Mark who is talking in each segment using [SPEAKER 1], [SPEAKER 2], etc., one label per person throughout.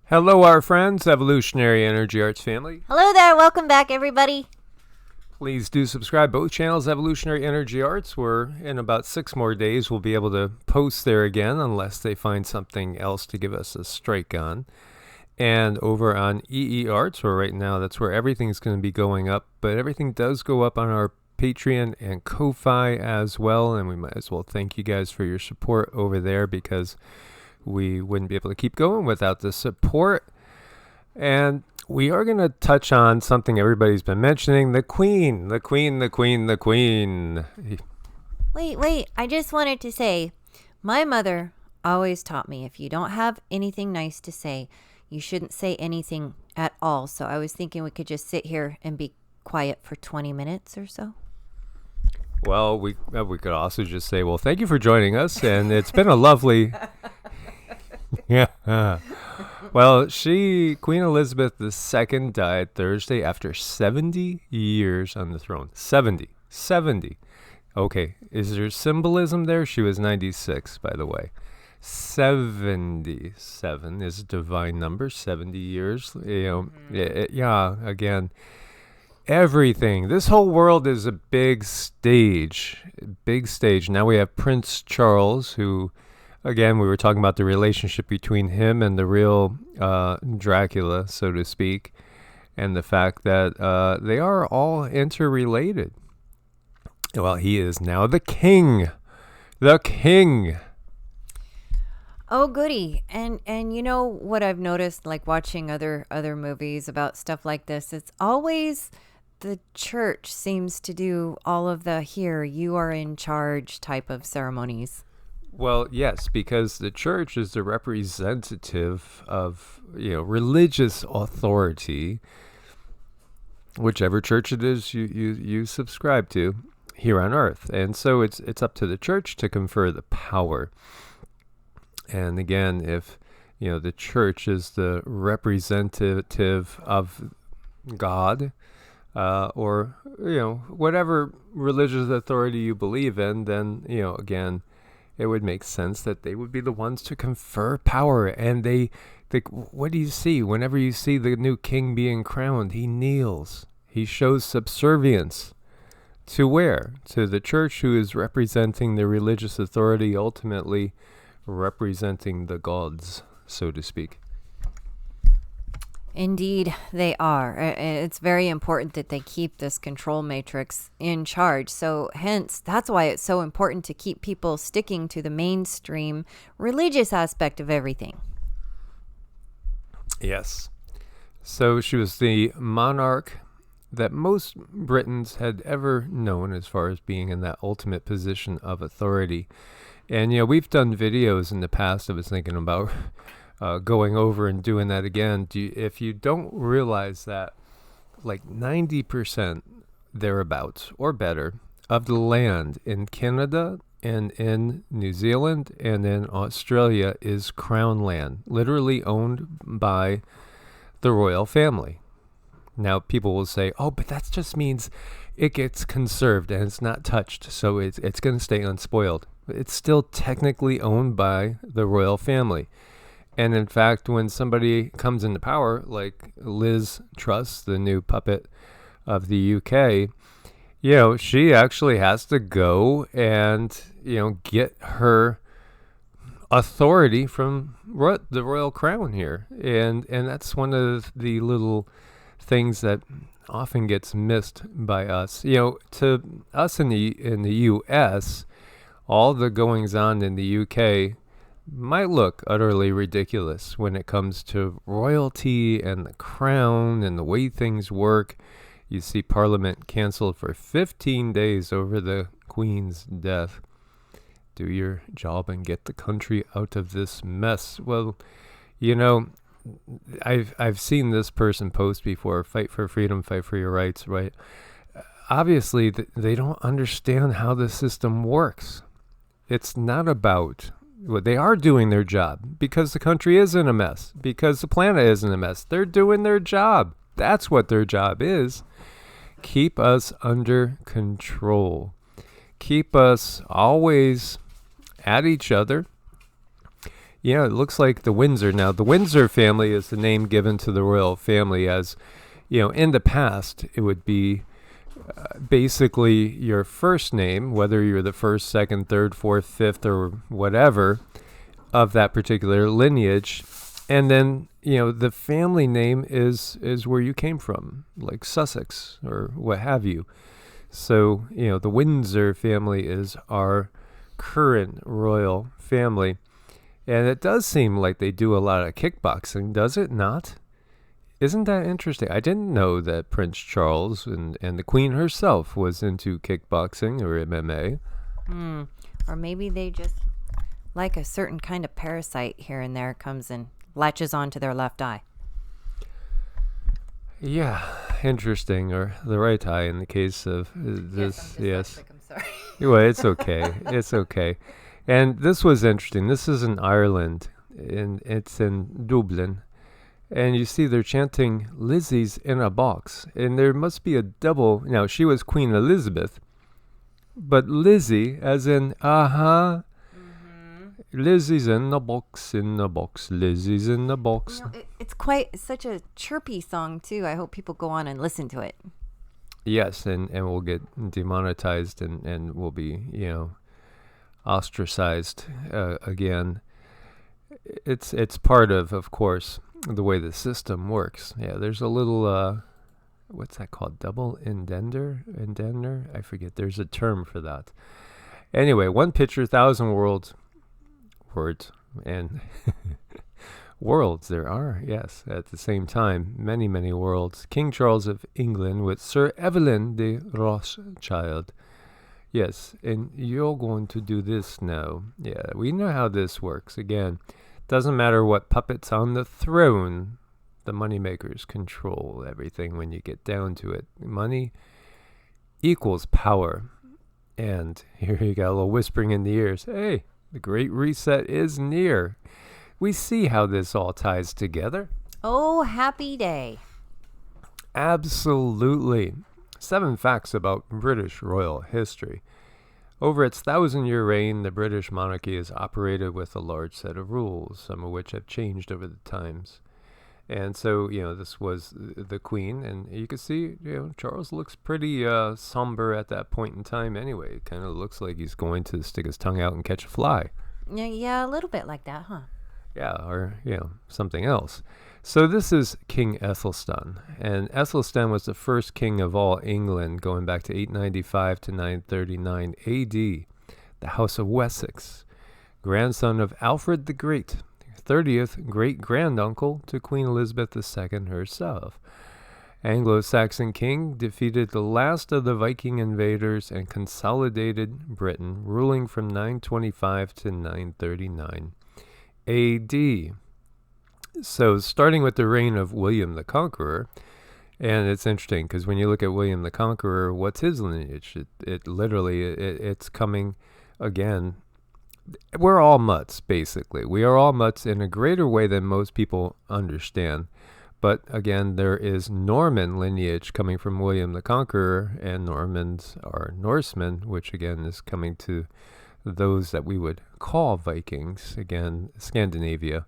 [SPEAKER 1] Hello, our friends, Evolutionary Energy Arts family.
[SPEAKER 2] Hello there. Welcome back, everybody.
[SPEAKER 1] Please do subscribe. Both channels, Evolutionary Energy Arts. We're in about 6 more days. We'll be able to post there again unless they find something else to give us a strike on. And over on EEARTS, where right now that's where everything's going to be going up. But everything does go up on our Patreon and Ko-Fi as well. And we might as well thank you guys for your support over there because we wouldn't be able to keep going without the support. And we are going to touch on something everybody's been mentioning, the Queen.
[SPEAKER 2] Wait. I just wanted to say, my mother always taught me if you don't have anything nice to say, you shouldn't say anything at all. So I was thinking we could just sit here and be quiet for 20 minutes or so.
[SPEAKER 1] Well, we could also just say, well, thank you for joining us. And it's been a lovely... Yeah. Well, Queen Elizabeth II died Thursday after 70 years on the throne. 70. Okay, is there symbolism there? She was 96, by the way. 77 is a divine number, 70 years. Again, everything. This whole world is a big stage. Now we have Prince Charles, who... Again, we were talking about the relationship between him and the real Dracula, so to speak, and the fact that they are all interrelated. Well, he is now the king. The king.
[SPEAKER 2] Oh, goody. And you know what I've noticed, like watching other movies about stuff like this, it's always the church seems to do all of the here, you are in charge type of ceremonies.
[SPEAKER 1] Well, yes, because the church is the representative of, religious authority, whichever church it is you subscribe to here on earth. And so it's up to the church to confer the power. And again, if, the church is the representative of God, or, whatever religious authority you believe in, then, again, it would make sense that they would be the ones to confer power. And what do you see? Whenever you see the new king being crowned, he kneels. He shows subservience. To where? To the church, who is representing the religious authority, ultimately representing the gods, so to speak.
[SPEAKER 2] Indeed, they are. It's very important that they keep this control matrix in charge. So hence, that's why it's so important to keep people sticking to the mainstream religious aspect of everything.
[SPEAKER 1] Yes. So she was the monarch that most Britons had ever known as far as being in that ultimate position of authority. And, we've done videos in the past. I was thinking about... going over and doing that again. If you don't realize that like 90% thereabouts or better of the land in Canada and in New Zealand and in Australia is crown land, literally owned by the royal family. Now people will say, oh, but that just means it gets conserved and it's not touched, so it's going to stay unspoiled. It's still technically owned by the royal family. And in fact, when somebody comes into power, like Liz Truss, the new puppet of the UK, she actually has to go and, get her authority from the royal crown here. And that's one of the little things that often gets missed by us. To us in the US, all the goings on in the UK might look utterly ridiculous when it comes to royalty and the crown and the way things work. You see Parliament canceled for 15 days over the Queen's death. Do your job and get the country out of this mess. Well, I've seen this person post before, fight for freedom, fight for your rights, right? Obviously, they don't understand how the system works. It's not about... Well, they are doing their job because the country is in a mess, because the planet is in a mess. They're doing their job. That's what their job is. Keep us under control. Keep us always at each other. Yeah, it looks like the Windsor. Now, the Windsor family is the name given to the royal family as, in the past, it would be basically your first name, whether you're the first, second, third, fourth, fifth, or whatever of that particular lineage. And then, the family name is where you came from, like Sussex or what have you. So, the Windsor family is our current royal family. And it does seem like they do a lot of kickboxing, does it not? Isn't that interesting? I didn't know that Prince Charles and the Queen herself was into kickboxing or MMA.
[SPEAKER 2] Or maybe they just, like a certain kind of parasite here and there, comes and latches onto their left eye.
[SPEAKER 1] Yeah, interesting. Or the right eye in the case of this. Yes.
[SPEAKER 2] I'm sorry.
[SPEAKER 1] Well, it's okay. It's okay. And this was interesting. This is in Ireland, and it's in Dublin. And you see they're chanting Lizzie's in a box. And there must be a double. Now, she was Queen Elizabeth. But Lizzie, as in, Lizzie's in the box, Lizzie's in the box.
[SPEAKER 2] It's such a chirpy song, too. I hope people go on and listen to it.
[SPEAKER 1] Yes, and we'll get demonetized and we'll be, ostracized again. It's part of course, the way the system works. Yeah, there's a little, what's that called? Double indender? I forget. There's a term for that. Anyway, one picture, 1,000 words, and worlds there are, yes, at the same time, many, many worlds. King Charles of England with Sir Evelyn de Rothschild. Yes, and you're going to do this now. Yeah, we know how this works. Again, doesn't matter what puppets on the throne, the moneymakers control everything when you get down to it. Money equals power. And here you got a little whispering in the ears. Hey, the Great Reset is near. We see how this all ties together.
[SPEAKER 2] Oh, happy day.
[SPEAKER 1] Absolutely. 7 facts about British royal history. Over its 1,000-year reign, the British monarchy has operated with a large set of rules, some of which have changed over the times. And so, this was the Queen, and you can see, Charles looks pretty somber at that point in time anyway. It kind of looks like he's going to stick his tongue out and catch a fly.
[SPEAKER 2] Yeah, a little bit like that, huh?
[SPEAKER 1] Yeah, or, something else. So this is King Ethelstan, and Ethelstan was the first king of all England going back to 895 to 939 A.D., the House of Wessex, grandson of Alfred the Great, 30th great-granduncle to Queen Elizabeth II herself. Anglo-Saxon king, defeated the last of the Viking invaders and consolidated Britain, ruling from 925 to 939 A.D., So starting with the reign of William the Conqueror, and it's interesting because when you look at William the Conqueror, what's his lineage? It's coming again. We're all mutts, basically. We are all mutts in a greater way than most people understand. But again, there is Norman lineage coming from William the Conqueror, and Normans are Norsemen, which again is coming to those that we would call Vikings, again, Scandinavia.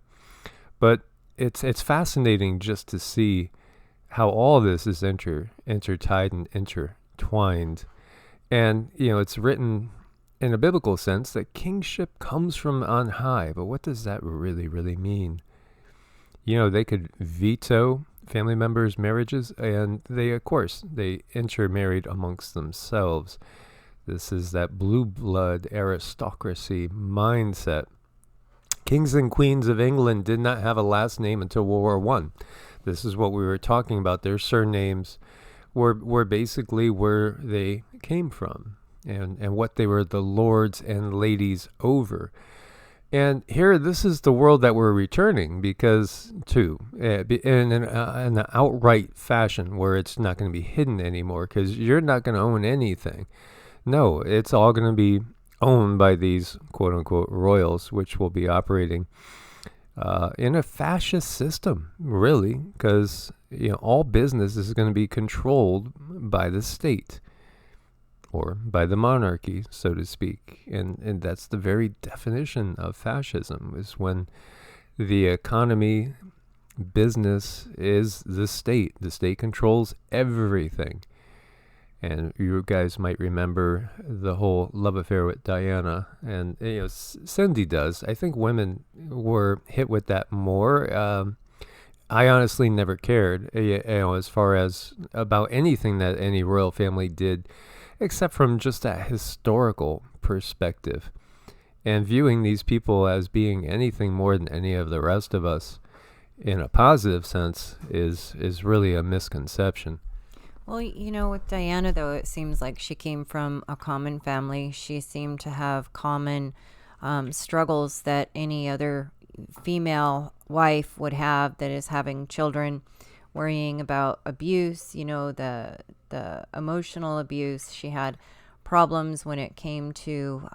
[SPEAKER 1] But it's fascinating just to see how all this is intertied and intertwined. And, it's written in a biblical sense that kingship comes from on high. But what does that really, really mean? They could veto family members' marriages, and they intermarried amongst themselves. This is that blue blood aristocracy mindset. Kings and queens of England did not have a last name until World War I. This is what we were talking about. Their surnames were basically where they came from and what they were the lords and ladies over. And here, this is the world that we're returning because, in an outright fashion where it's not going to be hidden anymore because you're not going to own anything. No, it's all going to be owned by these quote-unquote royals, which will be operating in a fascist system, really, because all business is going to be controlled by the state. or by the monarchy, so to speak. And that's the very definition of fascism, is when the economy, business is the state. The state controls everything. And you guys might remember the whole love affair with Diana, and Cindy does. I think women were hit with that more. I honestly never cared, as far as about anything that any royal family did, except from just that historical perspective, and viewing these people as being anything more than any of the rest of us, in a positive sense, is really a misconception.
[SPEAKER 2] Well, with Diana, though, it seems like she came from a common family. She seemed to have common struggles that any other female wife would have, that is having children, worrying about abuse, the emotional abuse. She had problems when it came to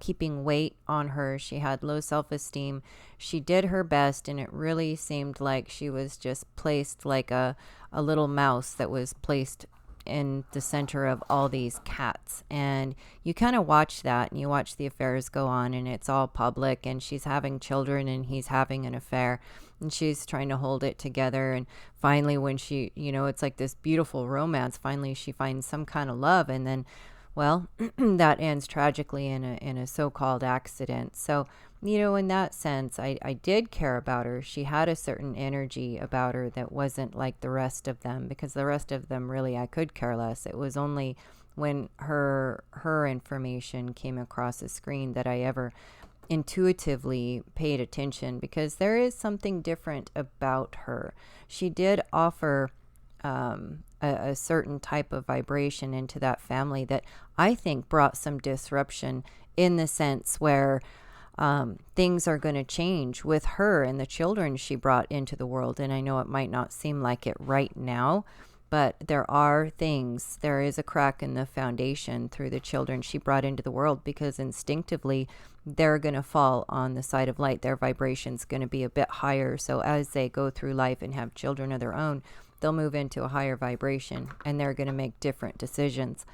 [SPEAKER 2] keeping weight on her. She had low self-esteem. She did her best, and it really seemed like she was just placed like a little mouse that was placed in the center of all these cats. And you kind of watch that, and you watch the affairs go on, and it's all public, and she's having children and he's having an affair, and she's trying to hold it together. And finally, when she, it's like this beautiful romance, finally she finds some kind of love, and then, well, that ends tragically in a so-called accident. So, in that sense, I did care about her. She had a certain energy about her that wasn't like the rest of them, because the rest of them, really, I could care less. It was only when her information came across the screen that I ever intuitively paid attention, because there is something different about her. She did offer a certain type of vibration into that family that I think brought some disruption, in the sense where things are going to change with her and the children she brought into the world. And I know it might not seem like it right now, but there is a crack in the foundation through the children she brought into the world, because instinctively they're going to fall on the side of light. Their vibration's going to be a bit higher. So as they go through life and have children of their own, they'll move into a higher vibration, and they're going to make different decisions.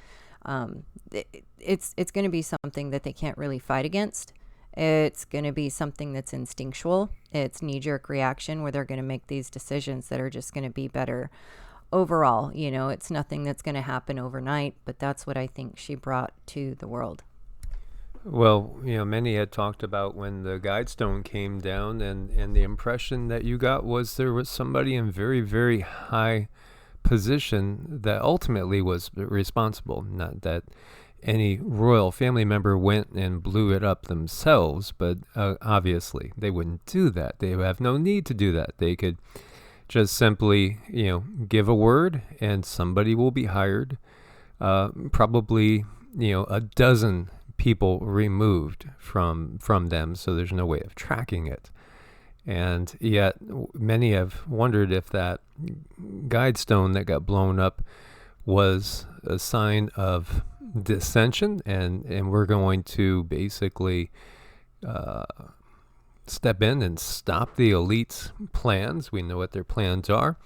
[SPEAKER 2] It's going to be something that they can't really fight against. It's going to be something that's instinctual. It's knee-jerk reaction, where they're going to make these decisions that are just going to be better overall. It's nothing that's going to happen overnight, but that's what I think she brought to the world.
[SPEAKER 1] Well, many had talked about when the Guidestone came down, and the impression that you got was there was somebody in very, very high position that ultimately was responsible. Not that any royal family member went and blew it up themselves, but obviously they wouldn't do that. They have no need to do that. They could just simply, give a word, and somebody will be hired, probably, a dozen people removed from them, so there's no way of tracking it. And yet many have wondered if that Guidestone that got blown up was a sign of dissension, and we're going to basically step in and stop the elite's plans. We know what their plans are.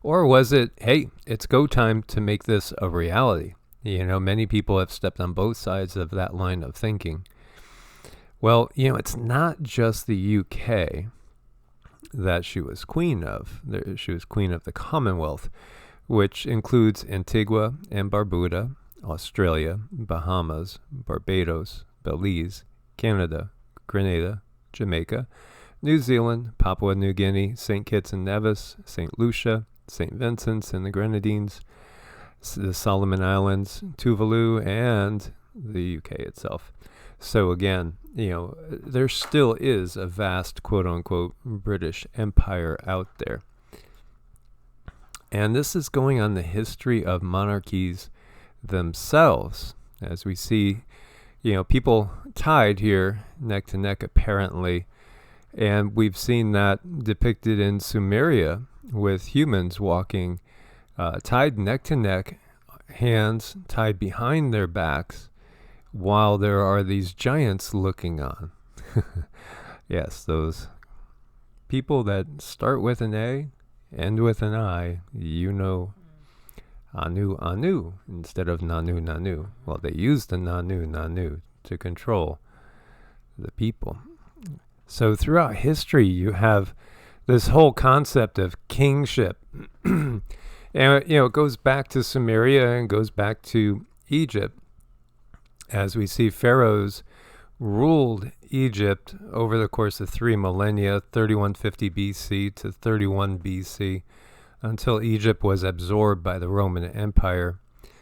[SPEAKER 1] Or was it, hey, it's go time to make this a reality? Many people have stepped on both sides of that line of thinking. Well, it's not just the UK that she was queen of. She was queen of the Commonwealth, which includes Antigua and Barbuda, Australia, Bahamas, Barbados, Belize, Canada, Grenada, Jamaica, New Zealand, Papua New Guinea, St. Kitts and Nevis, St. Lucia, St. Vincent's and the Grenadines, the Solomon Islands, Tuvalu, and the UK itself. So again, there still is a vast quote-unquote British Empire out there. And this is going on the history of monarchies themselves, as we see, people tied here neck to neck apparently, and we've seen that depicted in Sumeria with humans walking tied neck to neck, hands tied behind their backs, while there are these giants looking on. Yes, those people that start with an A, end with an I, Anu Anu instead of Nanu Nanu. Well, they used the Nanu Nanu to control the people. So throughout history, you have this whole concept of kingship. And, it goes back to Sumeria and goes back to Egypt, as we see pharaohs ruled Egypt over the course of 3 millennia, 3150 BC to 31 BC, until Egypt was absorbed by the Roman Empire.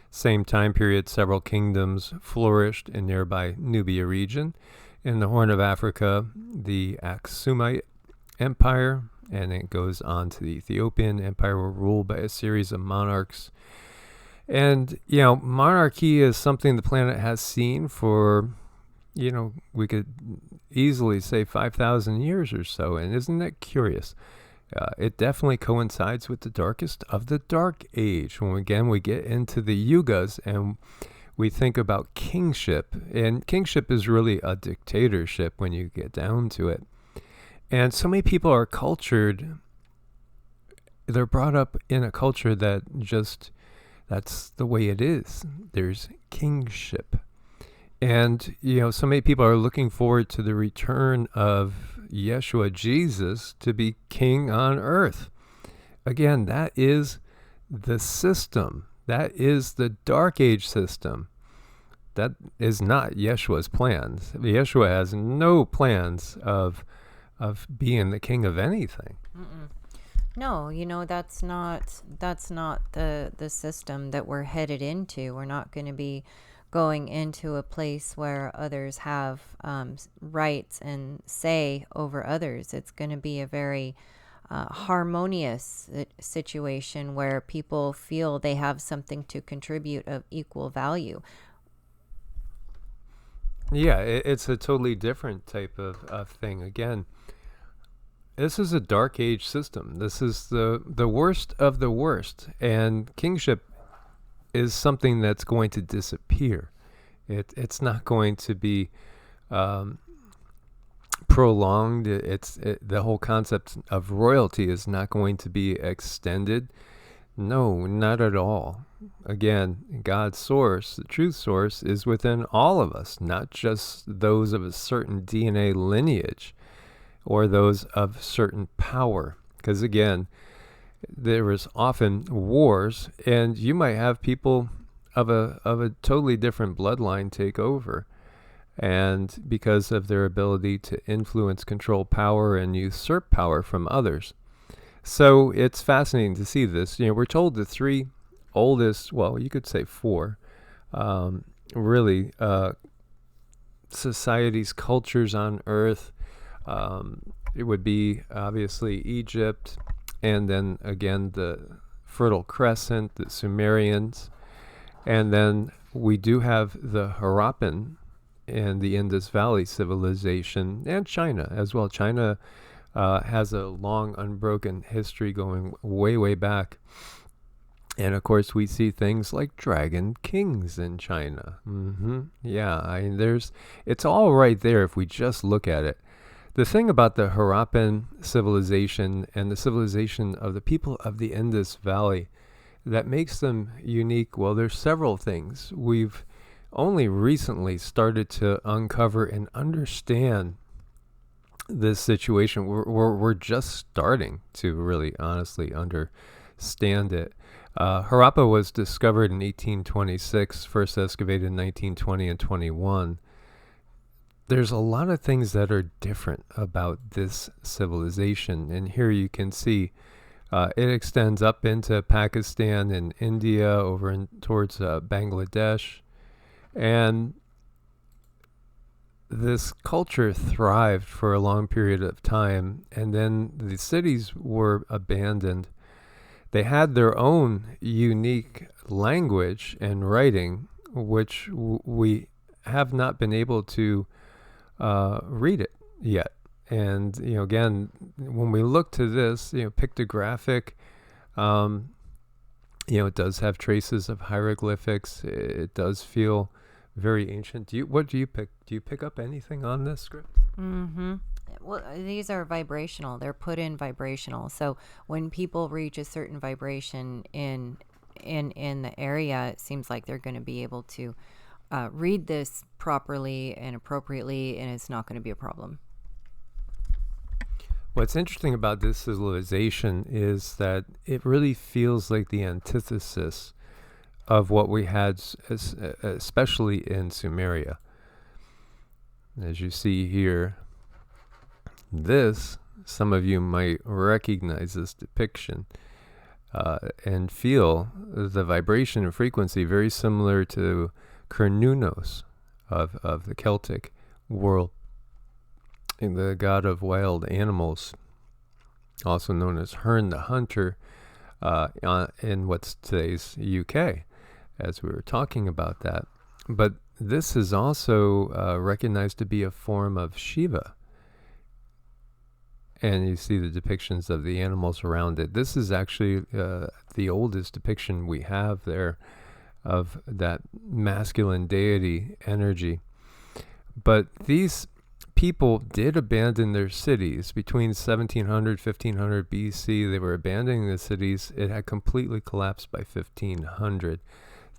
[SPEAKER 1] Same time period, several kingdoms flourished in nearby Nubia region. In the Horn of Africa, the Aksumite Empire, and it goes on to the Ethiopian Empire, were ruled by a series of monarchs. And, monarchy is something the planet has seen for, we could easily say 5,000 years or so. And isn't that curious? It definitely coincides with the darkest of the dark age. When, again, we get into the yugas and we think about kingship. And kingship is really a dictatorship when you get down to it. And so many people are cultured. They're brought up in a culture that that's the way it is. There's kingship. And, so many people are looking forward to the return of Yeshua, Jesus, to be king on earth. Again, that is the system. That is the Dark Age system. That is not Yeshua's plans. Yeshua has no plans of being the king of anything.
[SPEAKER 2] Mm-mm. No, that's not the system that we're headed into. We're not going to be going into a place where others have rights and say over others. It's going to be a very harmonious situation where people feel they have something to contribute of equal value.
[SPEAKER 1] Yeah, it's a totally different type of thing. Again, this is a Dark Age system. This is the worst of the worst. And kingship is something that's going to disappear. It's not going to be prolonged. The whole concept of royalty is not going to be extended. No, not at all. Again, God's source, the truth source, is within all of us, not just those of a certain DNA lineage or those of certain power. Because again, there is often wars, and you might have people of a totally different bloodline take over, and because of their ability to influence, control power, and usurp power from others. So it's fascinating to see this. We're told the 3 oldest, well, you could say 4, really, societies, cultures on Earth. It would be obviously Egypt, and then again the Fertile Crescent, the Sumerians, and then we do have the Harappan and the Indus Valley civilization, and China as well. China has a long unbroken history going way, way back. And of course, we see things like dragon kings in China. Yeah, it's all right there if we just look at it. The thing about the Harappan civilization and the civilization of the people of the Indus Valley that makes them unique, well, there's several things. We've only recently started to uncover and understand this situation. We're just starting to really honestly understand it. Harappa was discovered in 1826, first excavated in 1920 and 21. There's a lot of things that are different about this civilization, and here you can see it extends up into Pakistan and India, over towards Bangladesh, and this culture thrived for a long period of time, and then the cities were abandoned. They had their own unique language and writing, which we have not been able to read it yet. And, again, when we look to this, pictographic, it does have traces of hieroglyphics. It does feel very ancient. What do you pick? Do you pick up anything on this script?
[SPEAKER 2] Mm-hmm. Well, these are vibrational. They're put in vibrational. So when people reach a certain vibration in in the area, it seems like they're going to be able to read this properly and appropriately, and it's not going to be a problem.
[SPEAKER 1] What's interesting about this civilization is that it really feels like the antithesis of what we had, especially in Sumeria. As you see here, some of you might recognize this depiction and feel the vibration and frequency very similar to Cernunnos of the Celtic world, the god of wild animals, also known as Herne the Hunter, in what's today's UK, as we were talking about that. But this is also recognized to be a form of Shiva. And you see the depictions of the animals around it. This is actually the oldest depiction we have there of that masculine deity energy. But these people did abandon their cities between 1700, 1500 BC. They were abandoning the cities. It had completely collapsed by 1500.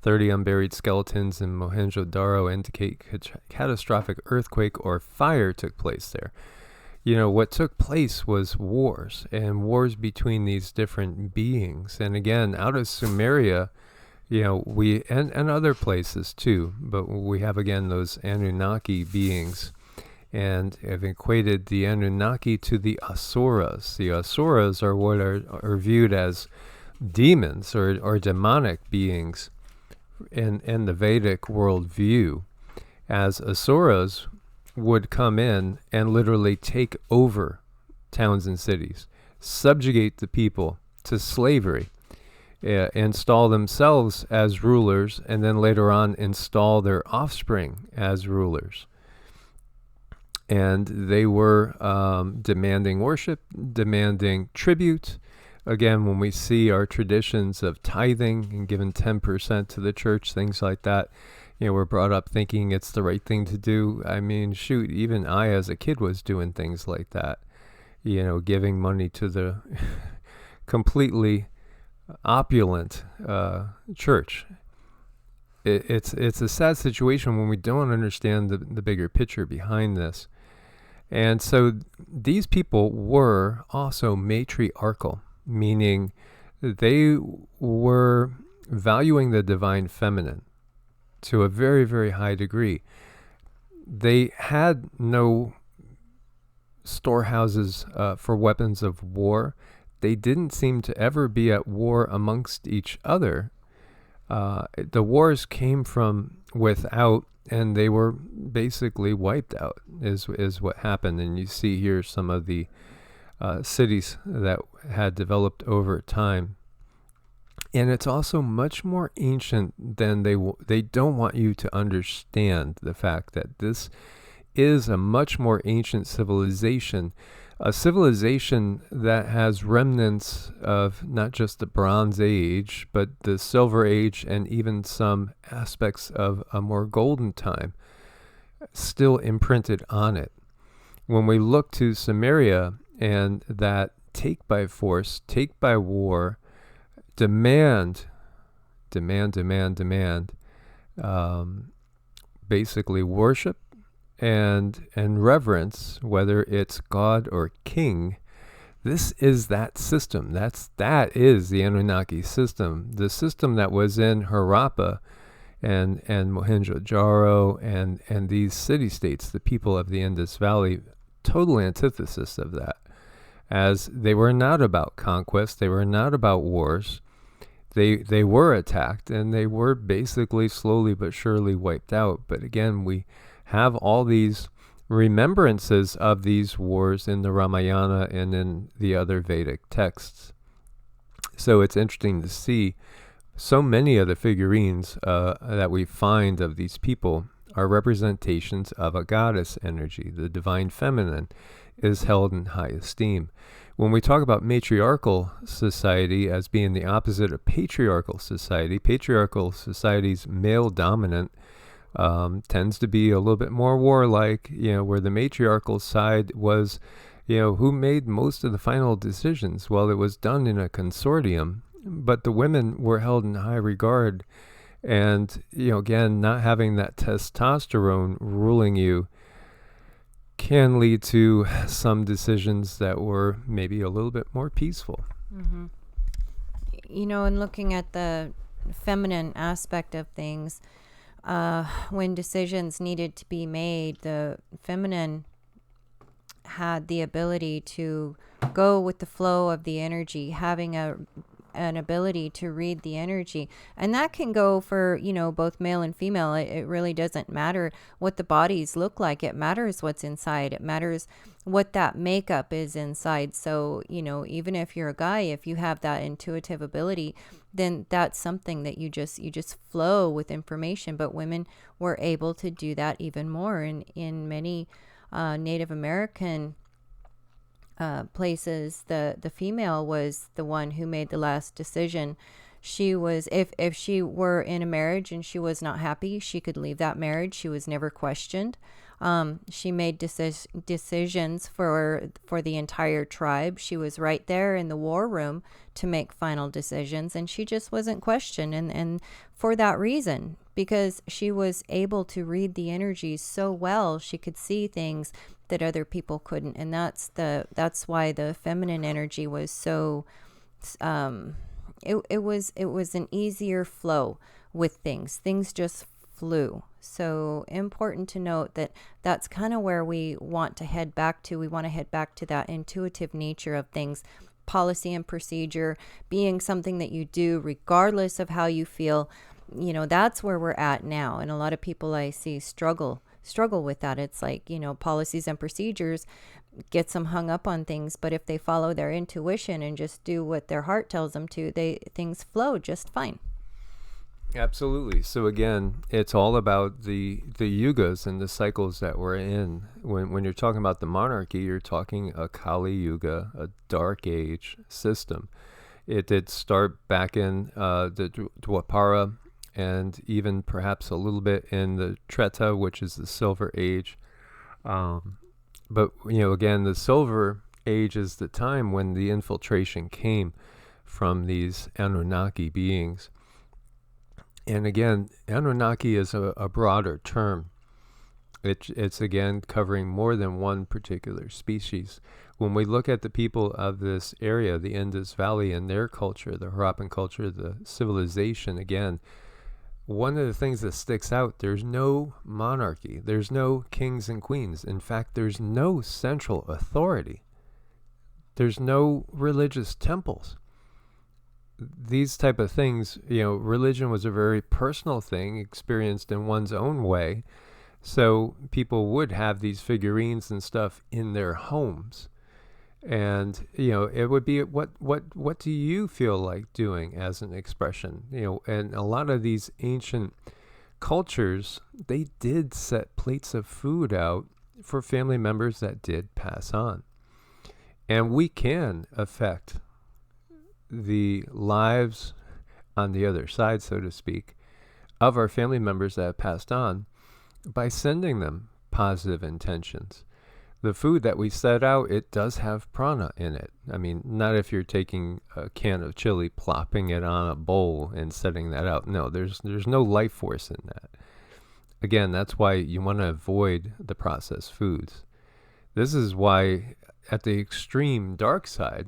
[SPEAKER 1] 30 unburied skeletons in Mohenjo-Daro indicate catastrophic earthquake or fire took place there. You know, what took place was wars, and wars between these different beings. And again, out of Sumeria, you know, and other places too, but we have again those Anunnaki beings, and have equated the Anunnaki to the Asuras. The Asuras are what are viewed as demons or demonic beings in the Vedic worldview, as Asuras would come in and literally take over towns and cities, subjugate the people to slavery, install themselves as rulers, and then later on install their offspring as rulers. And they were demanding worship, demanding tribute. Again, when we see our traditions of tithing and giving 10% to the church, things like that, you know, we're brought up thinking it's the right thing to do. I mean, shoot, even I as a kid was doing things like that, you know, giving money to the completely opulent church. It's a sad situation when we don't understand the bigger picture behind this. And so these people were also matriarchal, meaning they were valuing the divine feminine to a very, very high degree. They had no storehouses for weapons of war. They didn't seem to ever be at war amongst each other. The wars came from without, and they were basically wiped out, is what happened. And you see here some of the cities that had developed over time. And it's also much more ancient than they don't want you to understand the fact that this is a much more ancient civilization, a civilization that has remnants of not just the Bronze Age, but the Silver Age and even some aspects of a more golden time still imprinted on it. When we look to Sumeria and that take by force, take by war, demand, basically worship and reverence, whether it's God or king, this is that system. That is the Anunnaki system, the system that was in Harappa and Mohenjo-Daro and these city-states, the people of the Indus Valley, total antithesis of that, as they were not about conquest, they were not about wars. They were attacked, and they were basically slowly but surely wiped out. But again, we have all these remembrances of these wars in the Ramayana and in the other Vedic texts. So it's interesting to see so many of the figurines that we find of these people are representations of a goddess energy. The divine feminine is held in high esteem. When we talk about matriarchal society as being the opposite of patriarchal society's male dominant tends to be a little bit more warlike, where the matriarchal side was, who made most of the final decisions. Well, it was done in a consortium, but the women were held in high regard. And, again, not having that testosterone ruling you can lead to some decisions that were maybe a little bit more peaceful.
[SPEAKER 2] Mm-hmm. And looking at the feminine aspect of things, when decisions needed to be made, the feminine had the ability to go with the flow of the energy, having an ability to read the energy. And that can go for, both male and female. It really doesn't matter what the bodies look like. It matters what's inside. It matters what that makeup is inside. So, even if you're a guy, if you have that intuitive ability, then that's something that you just flow with information. But women were able to do that even more. And in many Native American places, the female was the one who made the last decision. She was, if she were in a marriage and she was not happy, she could leave that marriage. She was never questioned. She made decisions for the entire tribe. She was right there in the war room to make final decisions, and she just wasn't questioned. And for that reason, because she was able to read the energies so well, she could see things that other people couldn't. And that's why the feminine energy was so it was an easier flow with things just flew. So important to note that that's kind of where we want to head back to. We want to head back to that intuitive nature of things, policy and procedure being something that you do regardless of how you feel. That's where we're at now. And a lot of people I see struggle with that. It's like, policies and procedures gets them hung up on things, but if they follow their intuition and just do what their heart tells them to, things flow just fine.
[SPEAKER 1] Absolutely. So again, it's all about the yugas and the cycles that we're in. When you're talking about the monarchy, you're talking a Kali Yuga, a dark age system. It did start back in the Dwapara, and even perhaps a little bit in the Treta, which is the Silver Age. But, again, the Silver Age is the time when the infiltration came from these Anunnaki beings. And again, Anunnaki is a broader term. It's again covering more than one particular species. When we look at the people of this area, the Indus Valley and their culture, the Harappan culture, the civilization, again, one of the things that sticks out, there's no monarchy. There's no kings and queens. In fact, there's no central authority. There's no religious temples. These type of things, religion was a very personal thing, experienced in one's own way. So people would have these figurines and stuff in their homes. And, it would be, what do you feel like doing as an expression? And a lot of these ancient cultures, they did set plates of food out for family members that did pass on. And we can affect the lives on the other side, so to speak, of our family members that have passed on by sending them positive intentions. The food that we set out, it does have prana in it. I mean, not if you're taking a can of chili, plopping it on a bowl and setting that out. No, there's no life force in that. Again, that's why you want to avoid the processed foods. This is why at the extreme dark side,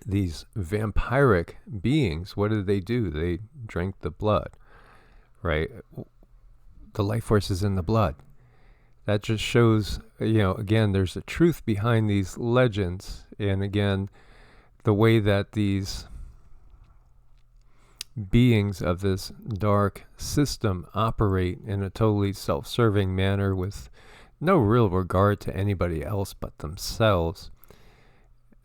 [SPEAKER 1] these vampiric beings, what do? They drink the blood, right? The life force is in the blood. That just shows, again, there's a truth behind these legends. And again, the way that these beings of this dark system operate in a totally self-serving manner with no real regard to anybody else but themselves.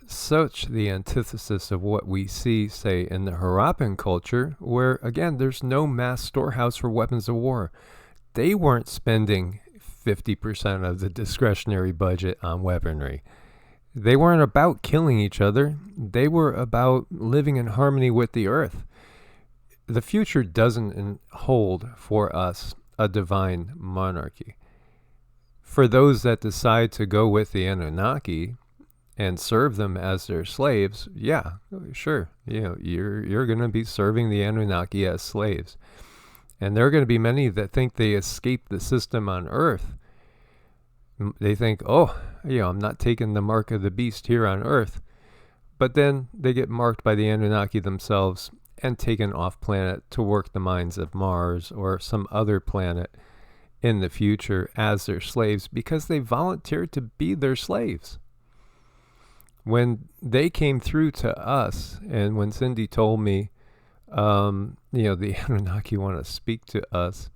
[SPEAKER 1] Such the antithesis of what we see, say, in the Harappan culture, where, again, there's no mass storehouse for weapons of war. They weren't spending 50% of the discretionary budget on weaponry. They weren't about killing each other. They were about living in harmony with the earth. The future doesn't hold for us a divine monarchy. For those that decide to go with the Anunnaki and serve them as their slaves, yeah, sure, you're going to be serving the Anunnaki as slaves. And there are going to be many that think they escaped the system on Earth. They think, oh, I'm not taking the mark of the beast here on Earth. But then they get marked by the Anunnaki themselves and taken off planet to work the mines of Mars or some other planet in the future as their slaves because they volunteered to be their slaves. When they came through to us, and when Cindy told me, the Anunnaki want to speak to us,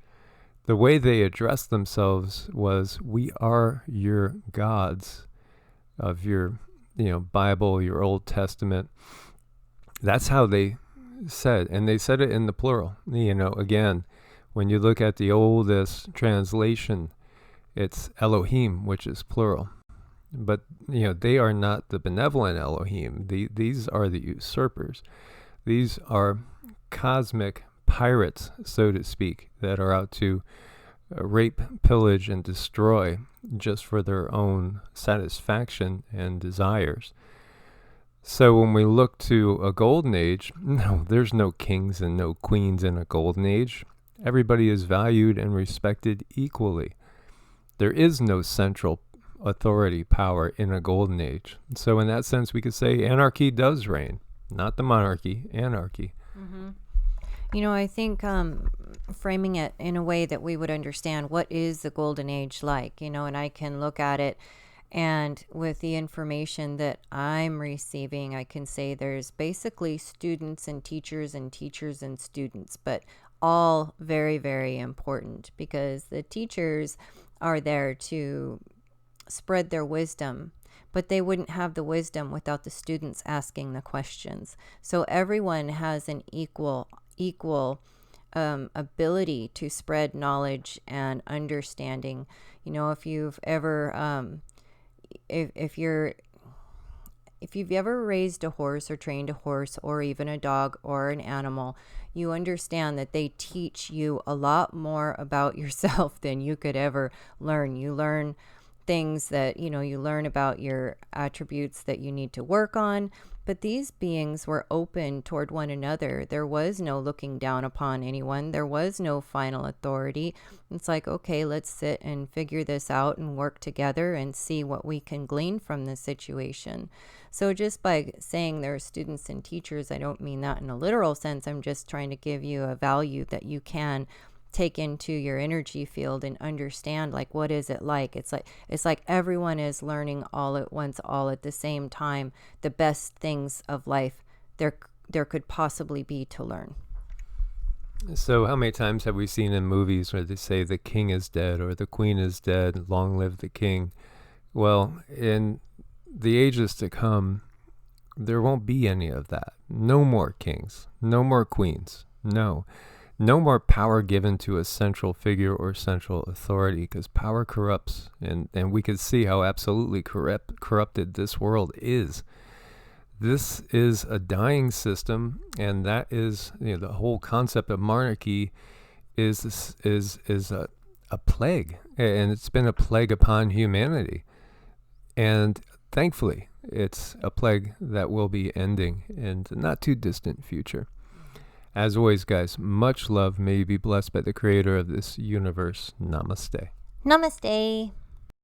[SPEAKER 1] the way they addressed themselves was, we are your gods of your, Bible, your Old Testament. That's how they said, and they said it in the plural. Again, when you look at the oldest translation, it's Elohim, which is plural. But, they are not the benevolent Elohim. These are the usurpers. These are cosmic pirates, so to speak, that are out to rape, pillage, and destroy just for their own satisfaction and desires. So when we look to a golden age, no, there's no kings and no queens in a golden age. Everybody is valued and respected equally. There is no central authority power in a golden age. So in that sense, we could say anarchy does reign. Not the monarchy, anarchy.
[SPEAKER 2] Mm-hmm. I think framing it in a way that we would understand what is the golden age like, and I can look at it, and with the information that I'm receiving, I can say there's basically students and teachers and teachers and students, but all very, very important, because the teachers are there to spread their wisdom, but they wouldn't have the wisdom without the students asking the questions. So everyone has an equal ability to spread knowledge and understanding. If you've ever if you've ever raised a horse or trained a horse or even a dog or an animal, you understand that they teach you a lot more about yourself than you could ever learn. You learn things that, you learn about your attributes that you need to work on. But these beings were open toward one another. There was no looking down upon anyone. There was no final authority. It's like, okay, let's sit and figure this out and work together and see what we can glean from this situation. So just by saying there are students and teachers, I don't mean that in a literal sense. I'm just trying to give you a value that you can take into your energy field and understand, like, what is it like? It's like everyone is learning all at once, all at the same time, the best things of life there could possibly be to learn.
[SPEAKER 1] So how many times have we seen in movies where they say the king is dead or the queen is dead, long live the king? Well, in the ages to come, there won't be any of that. No more kings, no more queens, no more power given to a central figure or central authority, because power corrupts, and we can see how absolutely corrupted this world is. This is a dying system, and that is, the whole concept of monarchy is a plague, and it's been a plague upon humanity. And thankfully, it's a plague that will be ending in the not too distant future. As always, guys, much love. May you be blessed by the creator of this universe. Namaste.
[SPEAKER 2] Namaste.